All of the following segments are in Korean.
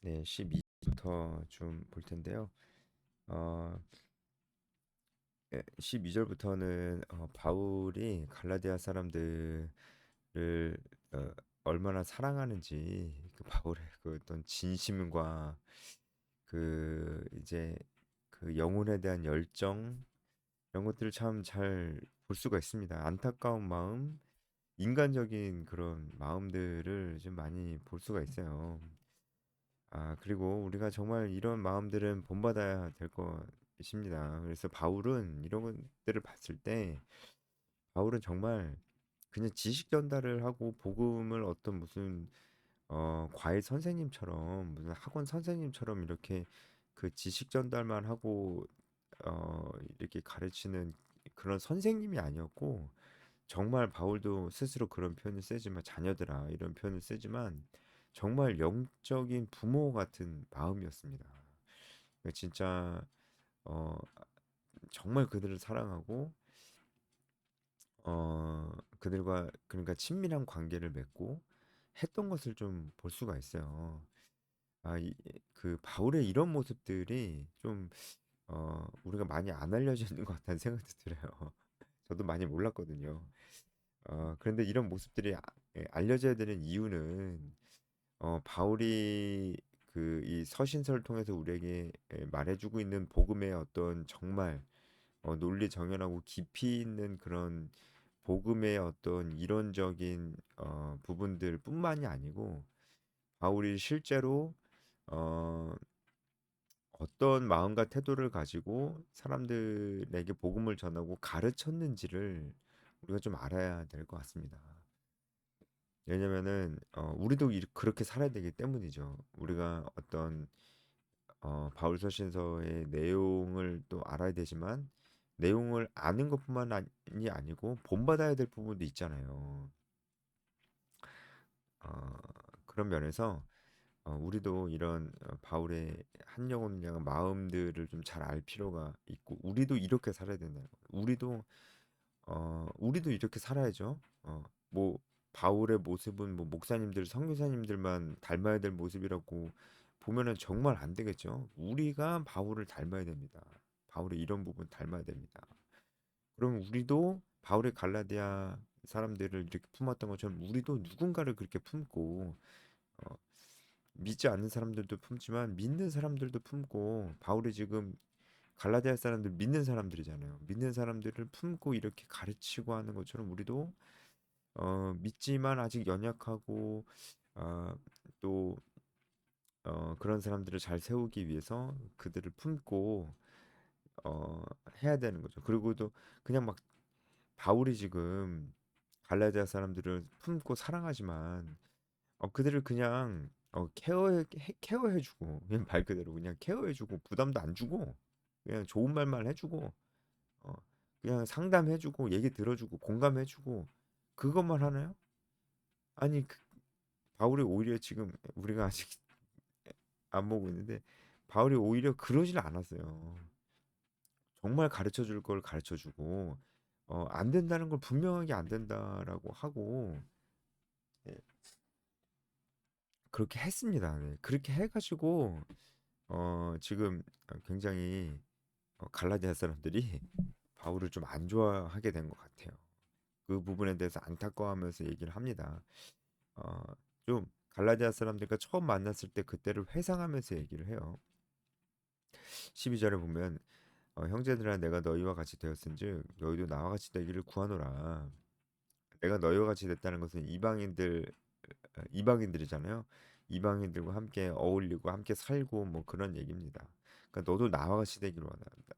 네, 12절부터 좀 볼 텐데요. 어, 12절부터는 바울이 갈라디아 사람들을 얼마나 사랑하는지 그 바울의 그 어떤 진심과 그 이제 그 영혼에 대한 열정 이런 것들을 참 잘 볼 수가 있습니다. 안타까운 마음, 인간적인 그런 마음들을 좀 많이 볼 수가 있어요. 그리고 우리가 정말 이런 마음들은 본받아야 될 것입니다. 그래서 바울은 이런 것들을 봤을 때, 바울은 정말 그냥 지식 전달을 하고 복음을 어떤 무슨 과외 선생님처럼 무슨 학원 선생님처럼 이렇게 그 지식 전달만 하고 이렇게 가르치는 그런 선생님이 아니었고 정말 바울도 스스로 그런 표현을 쓰지만 자녀들아 이런 표현을 쓰지만 정말 영적인 부모 같은 마음이었습니다. 그러니까 진짜 어 정말 그들을 사랑하고 그들과 그러니까 친밀한 관계를 맺고 했던 것을 좀 볼 수가 있어요. 그 바울의 이런 모습들이 좀 우리가 많이 안 알려져 있는 것 같다는 생각도 들어요. 저도 많이 몰랐거든요. 그런데 이런 모습들이 알려져야 되는 이유는 바울이 그 이 서신서를 통해서 우리에게 말해주고 있는 복음의 어떤 정말 논리 정연하고 깊이 있는 그런 복음의 어떤 이론적인 부분들뿐만이 아니고 바울이 실제로 어, 어떤 마음과 태도를 가지고 사람들에게 복음을 전하고 가르쳤는지를 우리가 좀 알아야 될 것 같습니다. 왜냐면은 우리도 그렇게 살아야 되기 때문이죠. 우리가 어떤 바울서신서의 내용을 또 알아야 되지만 내용을 아는 것뿐만이 아니고 본받아야 될 부분도 있잖아요. 어, 그런 면에서 우리도 이런 바울의 한 영혼 향한 마음들을 좀 잘 알 필요가 있고 우리도 이렇게 살아야 된다는 거예요. 우리도 이렇게 살아야죠. 뭐 바울의 모습은 뭐 목사님들, 선교사님들만 닮아야 될 모습이라고 보면은 정말 안 되겠죠. 우리가 바울을 닮아야 됩니다. 바울의 이런 부분 닮아야 됩니다. 그럼 우리도 바울의 갈라디아 사람들을 이렇게 품었던 것처럼 우리도 누군가를 그렇게 품고 어, 믿지 않는 사람들도 품지만 믿는 사람들도 품고 바울이 지금 갈라디아 사람들 믿는 사람들이잖아요. 믿는 사람들을 품고 이렇게 가르치고 하는 것처럼 우리도 믿지만 아직 연약하고 아, 또 그런 사람들을 잘 세우기 위해서 그들을 품고 어, 해야 되는 거죠. 그리고도 그냥 막 바울이 지금 갈라디아 사람들을 품고 사랑하지만 그들을 그냥 케어해주고 그냥 말 그대로 그냥 케어해주고 부담도 안 주고 그냥 좋은 말만 해주고 어, 그냥 상담해주고 얘기 들어주고 공감해주고 그것만 하나요? 아니 바울이 오히려 지금 우리가 아직 안 보고 있는데 바울이 오히려 그러질 않았어요. 정말 가르쳐 줄 걸 가르쳐 주고 안 된다는 걸 분명하게 안 된다라고 하고 예, 그렇게 했습니다. 네. 그렇게 해가지고 지금 굉장히 갈라디아 사람들이 바울을 좀 안 좋아하게 된 것 같아요. 그 부분에 대해서 안타까워하면서 얘기를 합니다. 어, 좀 갈라디아 사람들과 처음 만났을 때 그때를 회상하면서 얘기를 해요. 12절에 보면 형제들아 내가 너희와 같이 되었은즉 너희도 나와 같이 되기를 구하노라. 내가 너희와 같이 됐다는 것은 이방인들이잖아요. 이방인들과 함께 어울리고 함께 살고 뭐 그런 얘기입니다. 그러니까 너도 나와 같이 되기를 원한다.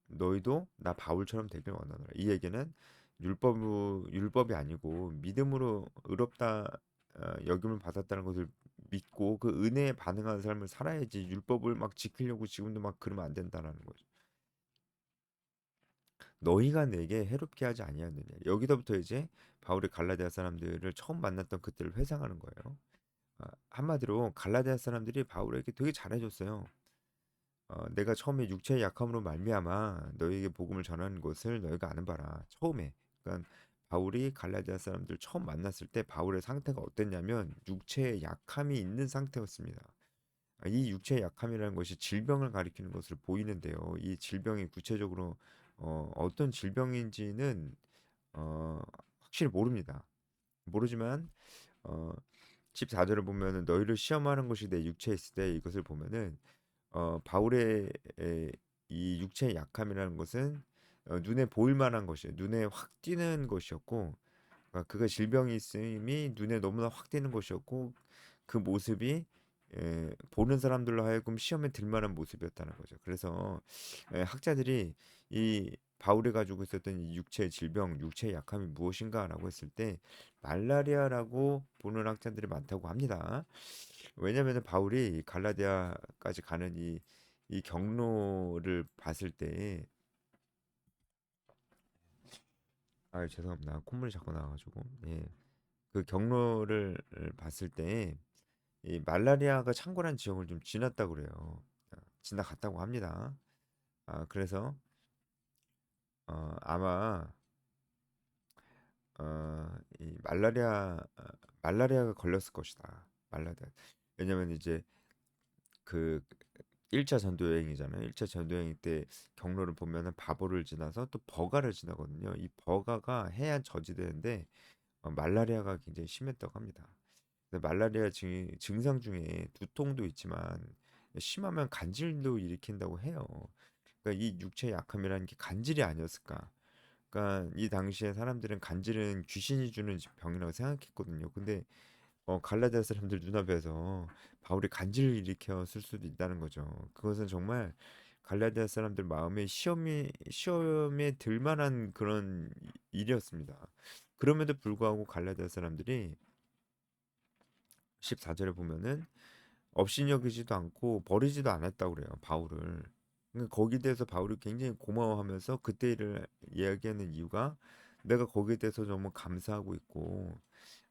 너희도 나 바울처럼 되길 원하노라. 이 얘기는 율법이 아니고 믿음으로 의롭다 여김을 받았다는 것을 믿고 그 은혜에 반응하는 삶을 살아야지 율법을 막 지키려고 지금도 막 그러면 안 된다라는 거죠. 너희가 내게 해롭게 하지 아니하느냐. 여기서부터 이제 바울이 갈라디아 사람들을 처음 만났던 그때를 회상하는 거예요. 한마디로 갈라디아 사람들이 바울에게 되게 잘해줬어요. 내가 처음에 육체의 약함으로 말미암아 너희에게 복음을 전하는 것을 너희가 아는 바라. 처음에 그러니까 바울이 갈라디아 사람들 처음 만났을 때 바울의 상태가 어땠냐면 육체의 약함이 있는 상태였습니다. 이 육체의 약함이라는 것이 질병을 가리키는 것으로 보이는데요. 이 질병이 구체적으로 어떤 질병인지는 어, 확실히 모릅니다. 모르지만 어, 14절을 보면은 너희를 시험하는 것이 내 육체에 있을 때 이것을 보면은 바울의 이 육체의 약함이라는 것은 눈에 보일 만한 것이에요. 눈에 확 띄는 것이었고 그가 질병이 있음이 눈에 너무나 확 띄는 것이었고 그 모습이 보는 사람들로 하여금 시험에 들 만한 모습이었다는 거죠. 그래서 학자들이 이 바울이 가지고 있었던 이 육체의 질병, 육체의 약함이 무엇인가라고 했을 때 말라리아라고 보는 학자들이 많다고 합니다. 왜냐하면 바울이 갈라디아까지 가는 이 경로를 봤을 때, 죄송합니다. 콧물이 자꾸 나와가지고, 예, 그 경로를 봤을 때 이 말라리아가 창궐한 지역을 좀 지났다고 그래요. 지나갔다고 합니다. 그래서 아마 이 말라리아가 걸렸을 것이다. 말라리아. 왜냐면 이제 그 1차 전도 여행이잖아요. 1차 전도 여행 때 경로를 보면은 바보를 지나서 또 버가를 지나거든요. 이 버가가 해안 저지대인데 말라리아가 굉장히 심했다고 합니다. 근데 말라리아 증상 중에 두통도 있지만 심하면 간질도 일으킨다고 해요. 그러니까 이 육체의 약함이라는 게 간질이 아니었을까? 그러니까 이 당시에 사람들은 간질은 귀신이 주는 병이라고 생각했거든요. 근데 갈라디아 사람들 눈앞에서 바울이 간질을 일으켰을 수도 있다는 거죠. 그것은 정말 갈라디아 사람들 마음에 시험에 들 만한 그런 일이었습니다. 그럼에도 불구하고 갈라디아 사람들이 14절에 보면은 업신여기지도 않고 버리지도 않았다고 그래요. 바울을. 그러니까 거기에 대해서 바울이 굉장히 고마워하면서 그때 일을 이야기하는 이유가 내가 거기에 대해서 너무 감사하고 있고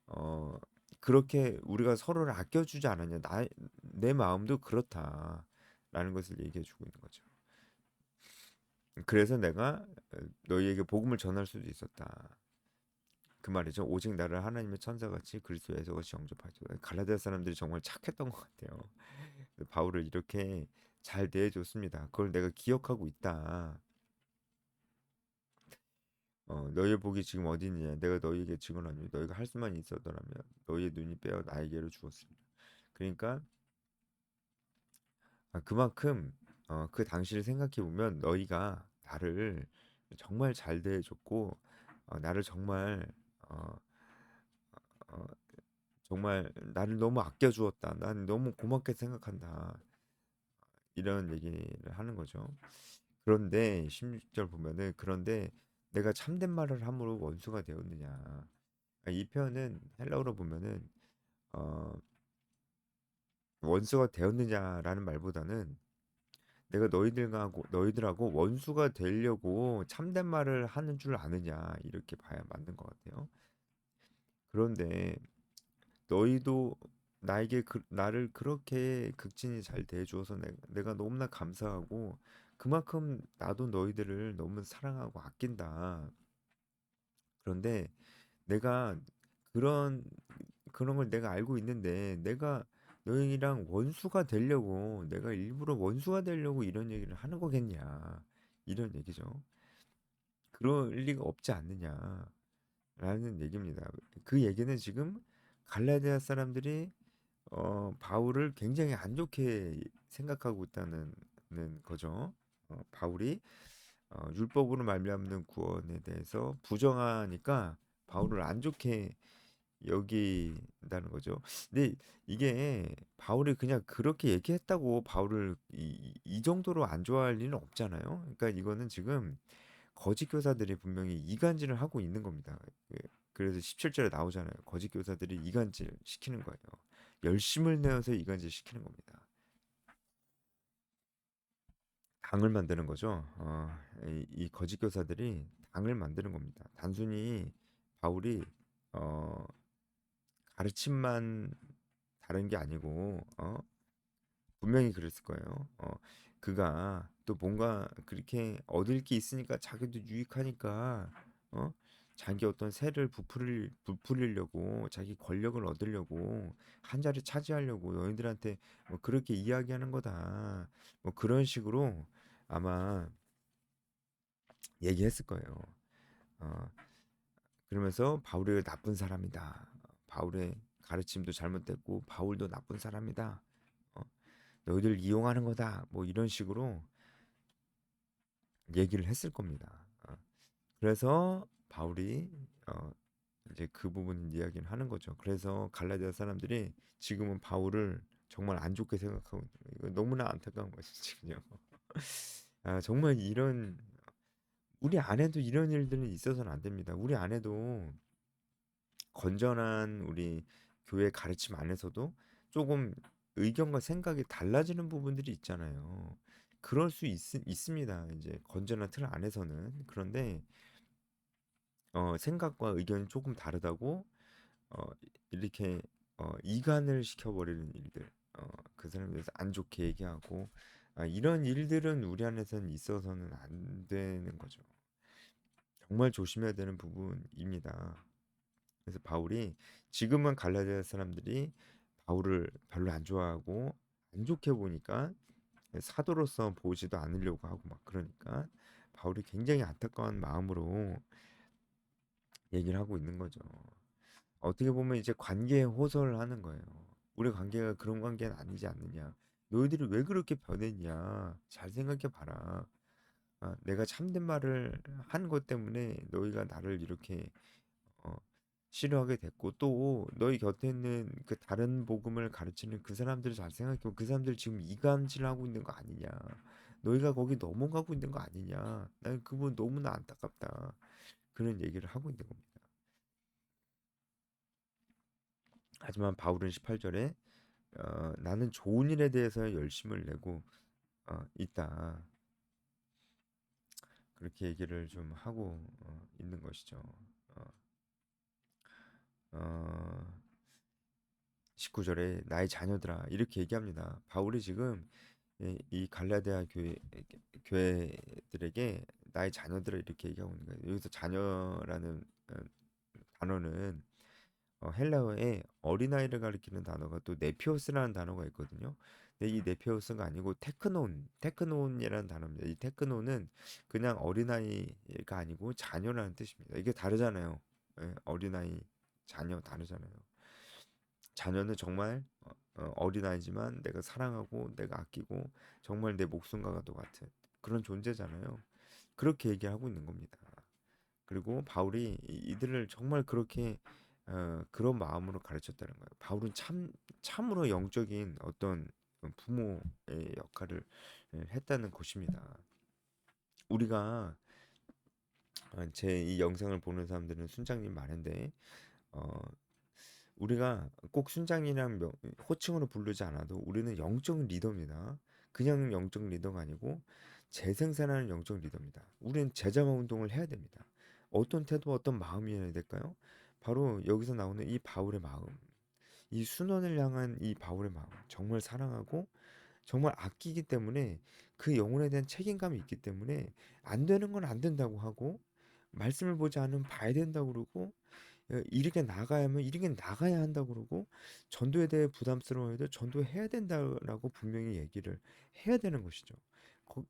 어 그렇게 우리가 서로를 아껴주지 않았냐. 내 마음도 그렇다라는 것을 얘기해 주고 있는 거죠. 그래서 내가 너희에게 복음을 전할 수도 있었다. 그 말이죠. 오직 나를 하나님의 천사같이 그리스도에서 같이 영접하죠. 갈라디아 사람들이 정말 착했던 것 같아요. 바울을 이렇게 잘 대해줬습니다. 그걸 내가 기억하고 있다. 너희의 복이 지금 어디 있느냐? 내가 너희에게 증언하니 너희가 할 수만 있었더라면 너희의 눈이 빼어 나에게로 주었습니다. 그러니까 그만큼 그 당시를 생각해 보면 너희가 나를 정말 잘 대해줬고 나를 어, 어, 정말 나를 너무 아껴주었다. 난 너무 고맙게 생각한다. 이런 얘기를 하는 거죠. 그런데 16절 보면은 그런데 내가 참된 말을 함으로 원수가 되었느냐. 이 표현은 헬라어로 보면은 어, 원수가 되었느냐라는 말보다는 내가 너희들하고 원수가 되려고 참된 말을 하는 줄 아느냐 이렇게 봐야 맞는 것 같아요. 그런데 너희도 나를 그렇게 극진히 잘 대해주어서 내가 너무나 감사하고 그만큼 나도 너희들을 너무 사랑하고 아낀다. 그런데 내가 그런 그런 걸 내가 알고 있는데 내가 너희랑 원수가 되려고 내가 일부러 원수가 되려고 이런 얘기를 하는 거겠냐 이런 얘기죠. 그럴 리가 없지 않느냐라는 얘기입니다. 그 얘기는 지금 갈라디아 사람들이 바울을 굉장히 안 좋게 생각하고 있다는 거죠. 바울이 율법으로 말미암는 구원에 대해서 부정하니까 바울을 안 좋게 여긴다는 거죠. 근데 이게 바울이 그냥 그렇게 얘기했다고 바울을 이 정도로 안 좋아할 리는 없잖아요. 그러니까 이거는 지금 거짓 교사들이 분명히 이간질을 하고 있는 겁니다. 그래서 17절에 나오잖아요. 거짓 교사들이 이간질 시키는 거예요. 열심을 내어서 이간질 시키는 겁니다. 당을 만드는 거죠. 이 거짓 교사들이 당을 만드는 겁니다. 단순히 바울이 어, 가르침만 다른 게 아니고 분명히 그랬을 거예요. 그가 또 뭔가 그렇게 얻을 게 있으니까 자기도 유익하니까 어? 자기 어떤 세를 부풀리려고 자기 권력을 얻으려고 한 자리 차지하려고 너희들한테 뭐 그렇게 이야기하는 거다. 뭐 그런 식으로 아마 얘기했을 거예요. 어, 그러면서 바울이 나쁜 사람이다. 바울의 가르침도 잘못됐고 바울도 나쁜 사람이다. 어, 너희들 이용하는 거다. 뭐 이런 식으로 얘기를 했을 겁니다. 그래서 바울이 어, 이제 그 부분 이야기를 하는 거죠. 그래서 갈라디아 사람들이 지금은 바울을 정말 안 좋게 생각하고 있는 거예요. 이거 너무나 안타까운 것이 지금요. 정말 이런 우리 안에도 이런 일들은 있어서는 안 됩니다. 우리 안에도 건전한 우리 교회 가르침 안에서도 조금 의견과 생각이 달라지는 부분들이 있잖아요. 그럴 수 있습니다. 이제 건전한 틀 안에서는. 그런데 생각과 의견이 조금 다르다고 어, 이렇게 이간을 시켜버리는 일들, 그 사람에 대해서 안 좋게 얘기하고 이런 일들은 우리 안에서는 있어서는 안 되는 거죠. 정말 조심해야 되는 부분입니다. 그래서 바울이 지금은 갈라디아 사람들이 바울을 별로 안 좋아하고 안 좋게 보니까 사도로서 보지도 않으려고 하고 막 그러니까 바울이 굉장히 안타까운 마음으로 얘기를 하고 있는 거죠. 어떻게 보면 이제 관계에 호소를 하는 거예요. 우리 관계가 그런 관계는 아니지 않느냐. 너희들이 왜 그렇게 변했냐. 잘 생각해 봐라. 내가 참된 말을 한 것 때문에 너희가 나를 이렇게 어, 싫어하게 됐고 또 너희 곁에 있는 그 다른 복음을 가르치는 그 사람들을 잘 생각해보면 그 사람들 지금 이간질하고 있는 거 아니냐. 너희가 거기 넘어가고 있는 거 아니냐. 난 그분 너무나 안타깝다. 그런 얘기를 하고 있는 겁니다. 하지만 바울은 18절에 나는 좋은 일에 대해서 열심을 내고 있다. 그렇게 얘기를 좀 하고 있는 것이죠. 어, 어, 19절에 나의 자녀들아 이렇게 얘기합니다. 바울이 지금 이 갈라디아 교회들에게 나의 자녀들아 이렇게 얘기하고 있는 거예요. 여기서 자녀라는 단어는 헬라어에 어린아이를 가리키는 단어가 또 네피오스라는 단어가 있거든요. 근데 이 네피오스가 아니고 테크논이라는 단어입니다. 이 테크논은 그냥 어린아이가 아니고 자녀라는 뜻입니다. 이게 다르잖아요. 어린아이, 자녀 다르잖아요. 자녀는 정말 어린아이지만 내가 사랑하고 내가 아끼고 정말 내 목숨과도 같은 그런 존재잖아요. 그렇게 얘기하고 있는 겁니다. 그리고 바울이 이들을 정말 그렇게 그런 마음으로 가르쳤다는 거예요. 바울은 참으로 영적인 어떤 부모의 역할을 했다는 것입니다. 우리가 제 이 영상을 보는 사람들은 순장님 많은데 어, 우리가 꼭 순장이랑 호칭으로 부르지 않아도 우리는 영적 리더입니다. 그냥 영적 리더가 아니고 재생산하는 영적 리더입니다. 우리는 제자화 운동을 해야 됩니다. 어떤 태도, 어떤 마음이어야 될까요? 바로 여기서 나오는 이 바울의 마음, 이 순원을 향한 이 바울의 마음, 정말 사랑하고 정말 아끼기 때문에 그 영혼에 대한 책임감이 있기 때문에 안 되는 건 안 된다고 하고 말씀을 보지 않으면 봐야 된다고 그러고 이렇게 나가야 하면 이렇게 나가야 한다고 그러고 전도에 대해 부담스러워해도 전도해야 된다라고 분명히 얘기를 해야 되는 것이죠.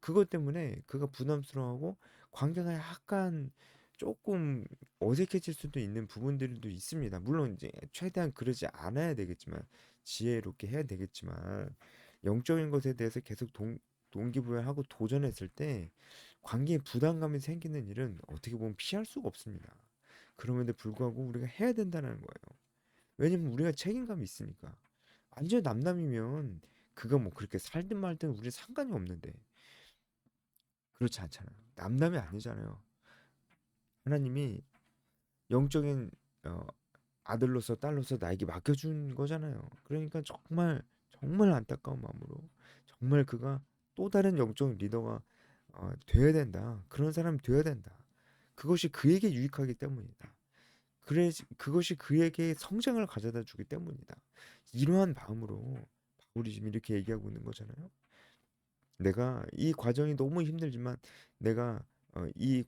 그것 때문에 그가 부담스러워하고 관계가 약간 조금 어색해질 수도 있는 부분들도 있습니다. 물론 이제 최대한 그러지 않아야 되겠지만 지혜롭게 해야 되겠지만 영적인 것에 대해서 계속 동기부여하고 도전했을 때 관계에 부담감이 생기는 일은 어떻게 보면 피할 수가 없습니다. 그럼에도 불구하고 우리가 해야 된다는 거예요. 왜냐면 우리가 책임감이 있으니까. 완전 남남이면 그가 뭐 그렇게 살든 말든 우리 상관이 없는데 그렇지 않잖아요. 남남이 아니잖아요. 하나님이 영적인 어, 아들로서 딸로서 나에게 맡겨준 거잖아요. 그러니까 정말 정말 안타까운 마음으로 정말 그가 또 다른 영적 리더가 돼야 된다. 그런 사람이 돼야 된다. 그것이 그에게 유익하기 때문이다. 그래 그것이 그에게 성장을 가져다 주기 때문이다. 이러한 마음으로 바울이 지금 이렇게 얘기하고 있는 거잖아요. 내가 이 과정이 너무 힘들지만 내가 이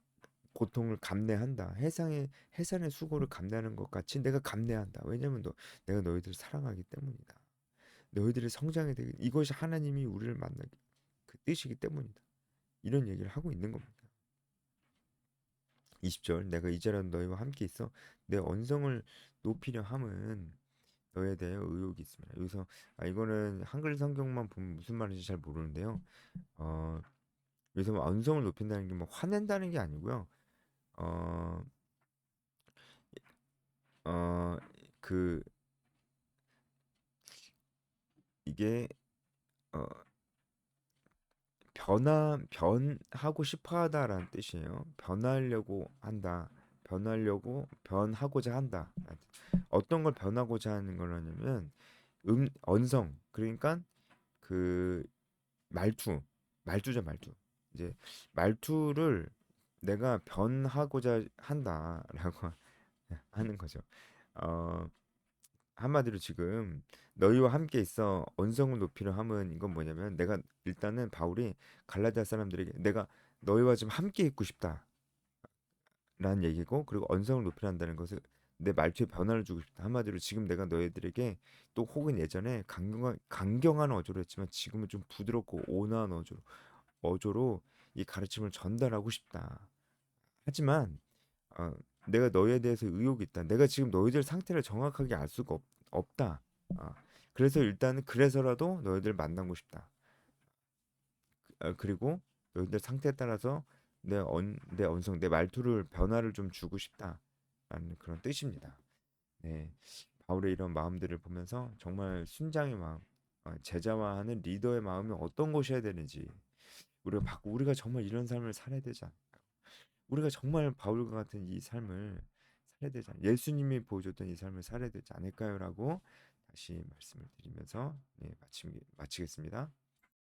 고통을 감내한다. 해산의 수고를 감내하는 것 같이 내가 감내한다. 왜냐면 내가 너희들을 사랑하기 때문이다. 너희들이 성장해야 되기 이것이 하나님이 우리를 만나기 그 뜻이기 때문이다. 이런 얘기를 하고 있는 겁니다. 20절 내가 이제라도 너희와 함께 있어 내 언성을 높이려 함은 너에 대해 의욕이 있습니다. 여기서 이거는 한글 성경만 보면 무슨 말인지 잘 모르는데요. 어, 여기서 뭐 언성을 높인다는 게 뭐 화낸다는 게 아니고요. 어, 어, 그 이게 어, 변하고 싶어 하다라는 뜻이에요. 변하려고 한다. 변하고자 한다. 어떤 걸 변하고자 하는 거냐면 언성. 그러니까 그 말투죠, 말투. 이제 말투를 내가 변하고자 한다라고 하는 거죠. 어, 한마디로 지금 너희와 함께 있어 언성을 높이려 함은 이건 뭐냐면 내가 일단은 바울이 갈라디아 사람들에게 내가 너희와 좀 함께 있고 싶다라는 얘기고 그리고 언성을 높이려 한다는 것을 내 말투에 변화를 주고 싶다. 한마디로 지금 내가 너희들에게 또 혹은 예전에 강경한 어조로 했지만 지금은 좀 부드럽고 온화한 어조로 이 가르침을 전달하고 싶다. 하지만 어, 내가 너희에 대해서 의욕이 있다. 내가 지금 너희들 상태를 정확하게 알 수가 없다. 어, 그래서 일단은 그래서라도 너희들 만나고 싶다. 그리고 너희들 상태에 따라서 내 언성, 내 말투를 변화를 좀 주고 싶다라는 그런 뜻입니다. 네, 바울의 이런 마음들을 보면서 정말 순장의 마음, 제자화하는 리더의 마음이 어떤 것이어야 되는지 우리가 정말 이런 삶을 살아야 되지 않을까? 우리가 정말 바울과 같은 이 삶을 살아야 되지 예수님이 보여줬던 이 삶을 살아야 되지 않을까요라고 다시 말씀을 드리면서 네, 마치겠습니다.